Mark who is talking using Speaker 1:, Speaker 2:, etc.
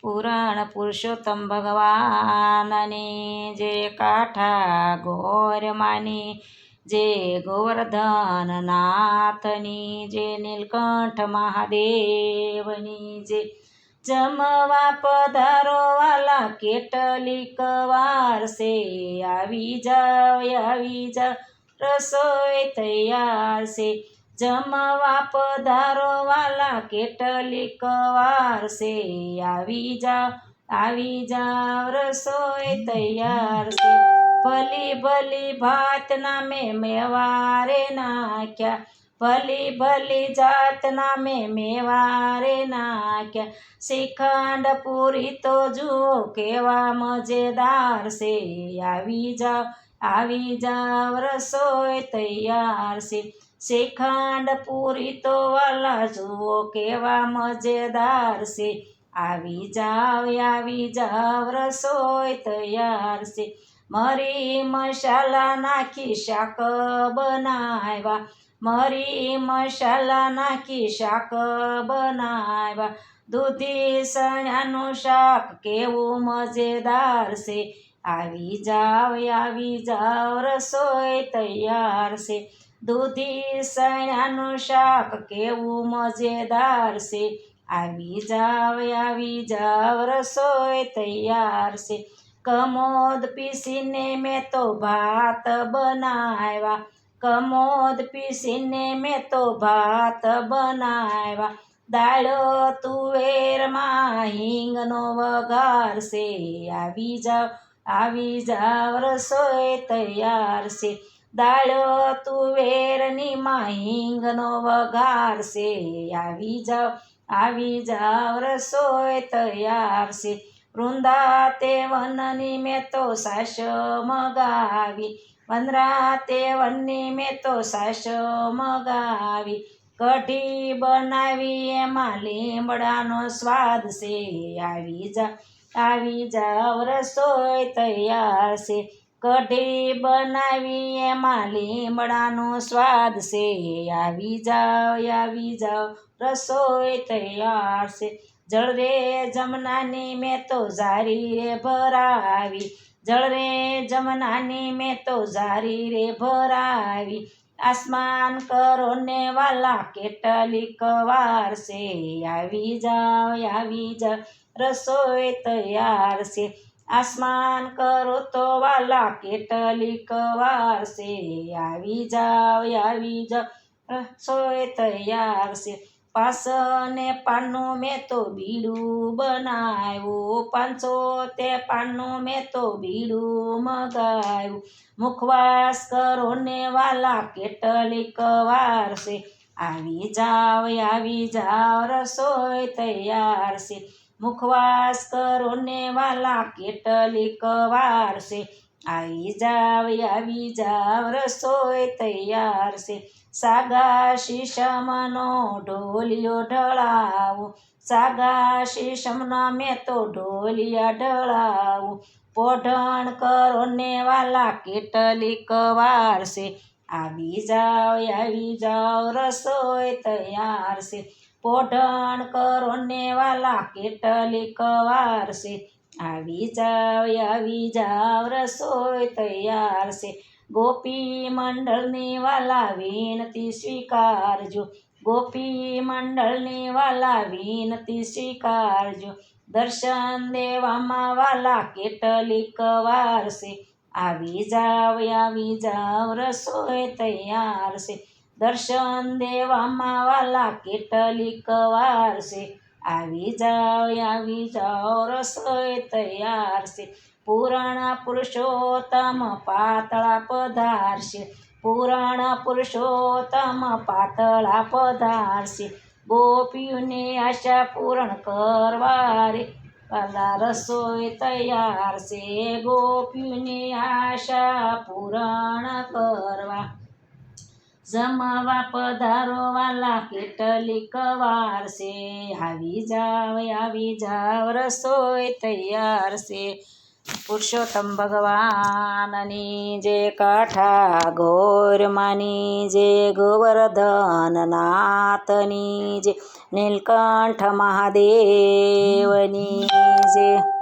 Speaker 1: પુરાણ પુરુષોત્તમ ભગવાનની જે કાઠા ગોર માની જે ગોવર્ધન નાથની જે નીલકંઠ મહાદેવની જે જમવા પધારો વાલા કેટલીક વાર સે આવી જાવ રસોઈ તૈયાર છે જમવા પધારો વાલા કેટલીક વાર છે આવી જાવ રસોઈ તૈયાર છે ભલી ભલી ભાતના મેં મેવારે નાખ્યા ભલી ભલી જાતના મેં મેવારે નાખ્યા શ્રીખંડ પૂરી તો જુઓ કેવા મજેદાર છે આવી જાવ રસોઈ તૈયાર છે શ્રીખંડ પૂરી તો વાલા જુઓ કેવા મજેદાર છે આવી જાવ રસોઈ તૈયાર છે મરી મસાલા નાખી શાક બનાવ્યા મરી મસાલા નાખી શાક બનાવ્યા દૂધી સણાનું શાક કેવું મજેદાર છે આવી જાવ રસોઈ તૈયાર છે દૂધી સણાનું શાક કેવું મજેદાર છે આવી જાવ રસોઈ તૈયાર છે કમોદ પીસીને મેં તો ભાત બનાવ્યા કમોદ પીસીને મેં તો ભાત બનાવ્યા દાળ તુવેરમાં હિંગનો વઘાર છે આવી જાવ રસોઈ તૈયાર છે દાળ તુવેરની માં હિંગનો વઘાર છે આવી જાવ રસોઈ તૈયાર છે વૃંદાતે વનની મેં તો સાસ મગાવી વનરાતે વનની મેં તો સાસ મગાવી કઢી બનાવી એમાં લીમડાનો સ્વાદ છે આવી જાવ રસોઈ તૈયાર છે કઢી બનાવી એમાં લીમડાનો સ્વાદ છે આવી જાવ રસોઈ તૈયાર છે જળ રે જમનાની મેં તો જારી રે ભરાવી જળ રે જમનાની મેં તો જારી રે ભરાવી આસમાન કરો ને વાલા કેટલીક વાર છે આવી જાવ રસોઈ તૈયાર છે આસમાન કરો તો વાલા કેટલીક વાર છે આવી જાવ રસોઈ તૈયાર છે પાસને પાનનું મેં તો બીડું બનાવ્યું 500 પાનનું મેં તો બીડું મગાવ્યું મુખવાસ કરો ને વાલા કેટલીક વાર છે આવી જાવ રસોઈ તૈયાર છે મુખવાસ કરો ને વાલા કેટલીક વાર છે આવી જાવ રસોઈ તૈયાર છે સાગા શીશમનો ઢોલિયો ઢળાવું સાગા શીશમનો મેં તો ઢોલિયા ઢળાવું પોઢણ કરો ને વાલા કેટલીક વાર છે આવી જાવ રસોઈ તૈયાર છે પોઢણ કરો ને વાલા કેટલીક વાર છે આવી જાવ રસોઈ તૈયાર છે ગોપી મંડળની વાલા વિનતી સ્વીકારજો ગોપી મંડળની વાલા વિનતી સ્વીકારજો દર્શન દેવામાં વાલા કેટલીક વાર છે આવી જાવ રસોઈ તૈયાર છે દર્શન દેવામાં વાલા કેટલીક વાર છે આવી જાવ રસોઈ તૈયાર છે પુરાણ પુરુષોત્તમ પાતળા પધારશે પુરાણ પુરુષોત્તમ પાતળા પધારશે ગોપીઓની આશા પૂરણ કરવા રે વાલા રસોઈ તૈયાર છે ગોપીઓની આશા પૂરણ કરવા જમવા પધારો વાલા કેટલીક વાર છે આવી જાવ રસોઈ તૈયાર છે પુરુષોત્તમ ભગવાનની જે કાઠા ઘોરમાની જે ગોવર્ધન નાથની જે નીલકંઠ મહાદેવની જે